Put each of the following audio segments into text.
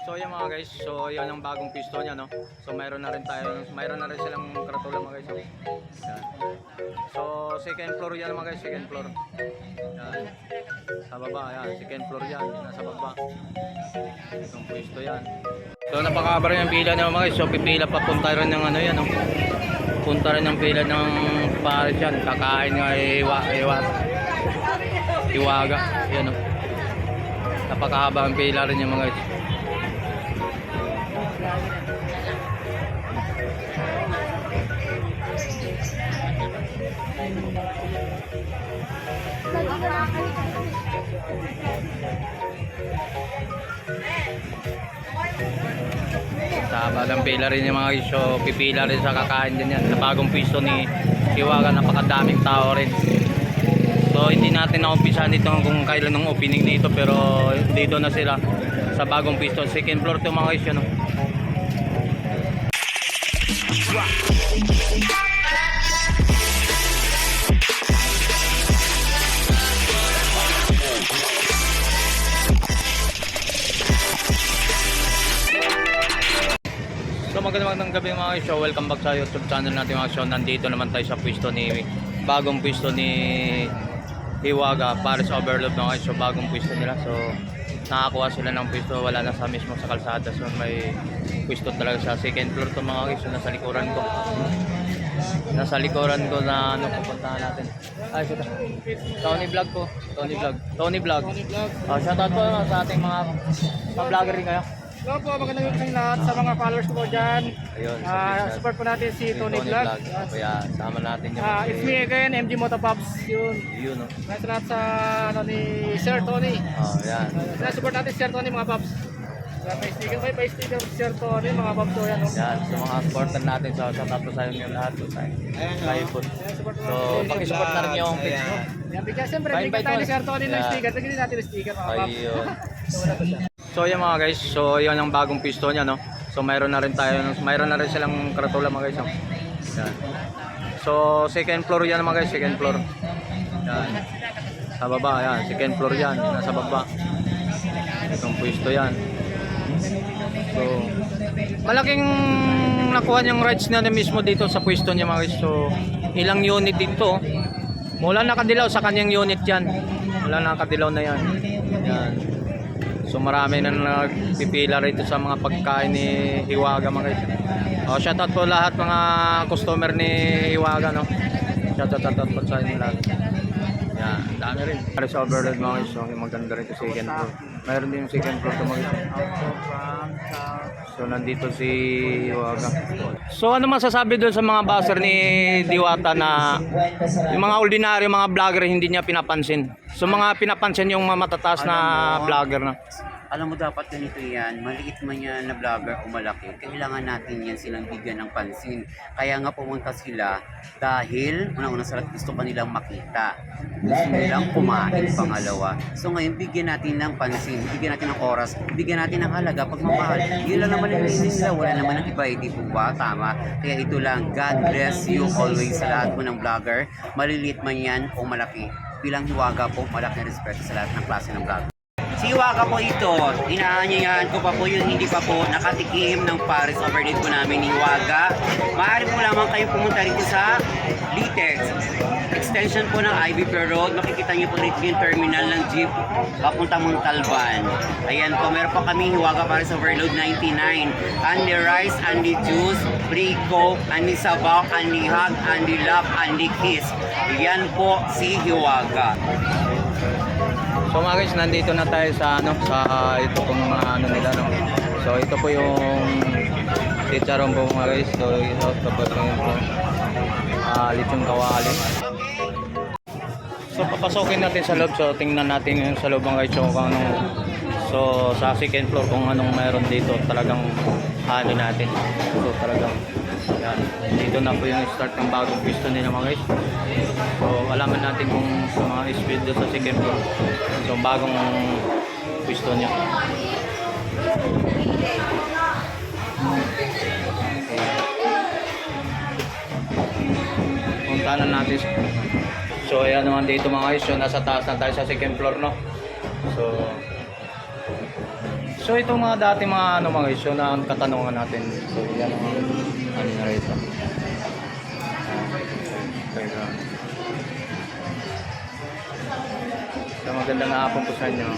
So yan mga guys, so yan ang bagong piston niya, no. So mayroon na rin silang karatula mga guys. Yan. So second floor yan mga guys, second floor. Yan. Sa baba, yan, second floor yan, nasa baba. Itong pisto yan. So napakahaba rin ang pila niya mga guys. So pipila pa punta rin ng ano yan, no. Punta rin ng pila ng pares yan. Kakain nga Hiwaga. Yan, no. Napakahaba ang pila rin yung mga guys. Tama ng pila rin yung mga guys. So pipila rin sa kakain din yan. Sa bagong pisto ni Hiwaga, napakadaming tao rin. So hindi natin naumpisahan dito kung kailan ng opening nito, pero dito na sila sa bagong pisto. Second floor to mga guys, no? So magandang gabi mga guys. So welcome back sa YouTube channel natin mga guys. So nandito naman tayo sa pwesto ni bagong pwesto ni Hiwaga, Pares Overload mga guys. So bagong pwesto nila. So nakakuha sila ng pwesto, wala na sa mismo sa kalsada. So may pwesto talaga sa second floor to mga guys. So nasa likuran ko. Nasa likuran ko na ano, pupuntahan natin. Ay, sito. Tony Vlog po. Tony Vlog. Shoutout po sa ating mga vlogger rin kayo. Hello po, magandang evening lahat sa mga followers ko dyan. Ayun, Support po natin si Tony Vlog. Kaya sama natin yung It's me again, MG Motopops. yun, no? Nice lahat sa ano, ni Sir Tony. Yan. Support natin si Sir Tony mga Pops. May sticker si Sir Tony mga Pops. So, yan, no? Yan, sa mga supporter natin, so shoutout po sa inyo lahat. Tayo po. So, pakisupport na rin yung page mo. Yan, bigyan siyempre, bigyan tayo ni Sir Tony ng sticker. Bigyan natin ng sticker mga Pops. Ayun. So yan mga guys, so yan ang bagong pisto niya, no. So mayroon na rin silang karatula mga guys, no? Yan. So second floor yan mga guys, second floor. Yan. Sa baba, yan, second floor yan, nasa baba. Itong pisto yan. So malaking nakuha niyang rights na mismo dito sa pwesto niya mga guys. So ilang unit dito. Wala nakadilaw sa kanyang unit yan. Wala nakadilaw na yan. Yan. So marami na nagpipila rito sa mga pagkain ni Hiwaga mga guys. Shoutout po lahat mga customer ni Hiwaga, no. Shoutout po sa inyo lahat. Yan, dami rin. Pares Overload mga guys. So yung maganda rin sa second floor. Mayroon din yung second floor to mga guys. So nandito si Hiwaga. So ano masasabi doon sa mga buzzer ni Diwata na yung mga ordinaryo mga vlogger hindi niya pinapansin? So mga pinapansin yung mga matataas na vlogger na. Alam mo dapat ganito yan, maliit man yan na vlogger o malaki, kailangan natin yan silang bigyan ng pansin. Kaya nga pumunta sila dahil unang-una sa lahat gusto pa nilang makita. Gusto nilang kumain pangalawa. So ngayon bigyan natin ng pansin, bigyan natin ng oras, bigyan natin ng halaga, pagmamahal. Yun lang naman ang hindi nila, wala naman ang iba, hindi po ba? Tama. Kaya ito lang, God bless you always sa lahat po ng vlogger, maliliit man yan o malaki. Bilang Hiwaga po, malaking respeto sa lahat ng klase ng vlogger. Si Hiwaga po ito, inaanyayahan ko pa po yung hindi pa po nakatikim ng Pares Overload po namin ni Hiwaga. Maaari po lamang kayo pumunta rito sa Litex. Extension po ng IBP Road. Makikita niyo po rito yung terminal ng jeep papunta Montalban. Ayan po, meron pa kami Hiwaga Pares Overload 99. Andy rice, Andy juice, free coke, Andy sabaw, Andy hug, Andy love, Andy kiss. Yan po si Hiwaga. So mga guys, nandito na tayo sa ito pong mga ano nila, no. So ito po yung chicharon po mga guys. So ito po yung lechon kawali. So papasokin natin sa loob. So tingnan natin yung sa loob mga guys. So kung anong, so sa second floor kung anong mayroon dito, talagang ano natin. So talagang yan. Dito na po yung start ng bagong pisto nila mga guys. So alaman natin kung sa mga speed doon sa second floor. So bagong pisto niya. Punta na natin. So ayan naman dito mga guys. So nasa taas na tayo sa second floor, no. So So ito mga dati mga ano mga guys, so na ang katanungan natin. So yan ang ano na rito. Kaya so magandang hapon po sa inyo.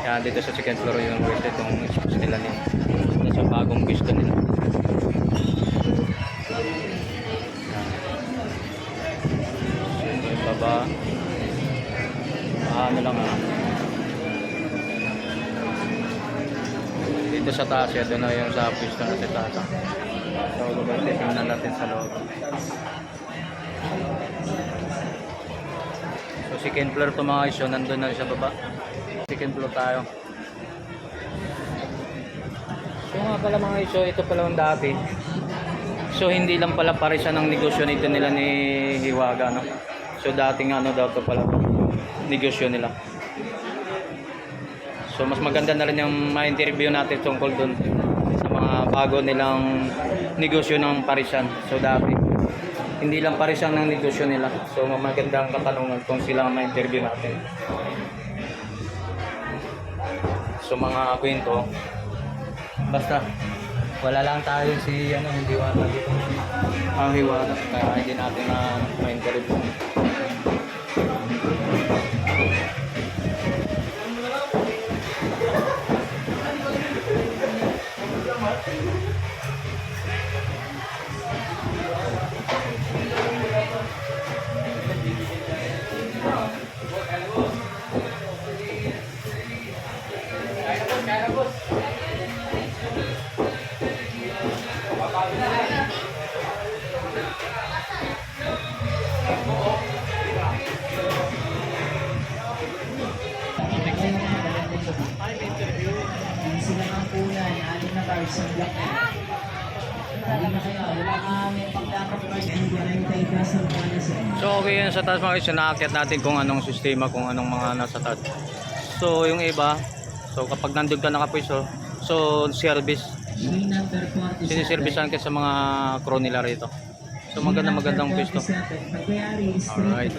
Yan dito sa second floor yung guys, itong space nila nila. Ito sa bagong pisto nila. Ito yung baba. Ano lang dito sa taas, ito na yung sa pisto na sa taas. So, tingnan natin sa loob. So, second floor to mga guys, so nandun na sa baba. Second floor tayo. So, nga pala mga guys, so ito pala yung dati. So, hindi lang pala parisan ng negosyo nito nila ni Hiwaga, no? So, dating ano daw to pala negosyo nila. So mas maganda na rin yung ma-interview natin tungkol dun sa mga bago nilang negosyo ng parisan. So dati hindi lang parisan ng negosyo nila. So magandang katanungan kung sila ang ma-interview natin. So mga kwento, basta wala lang tayo si ano hindi wala dito. Ang Hiwaga kaya hindi natin na ma-interview. Sila ng punan, aling na cars sa black na. Hindi na kayo, wala kami pagdakap cars and guarantay ka sa mga sa. So okay yun sa taas mga guys, nakakit natin kung anong sistema, kung anong mga nasa taas. So yung iba, so kapag nandun ka nakapwiso, so service, siniservisan ka sa mga crew nila rito. So magandang pwesto. Pagbayari is Alright.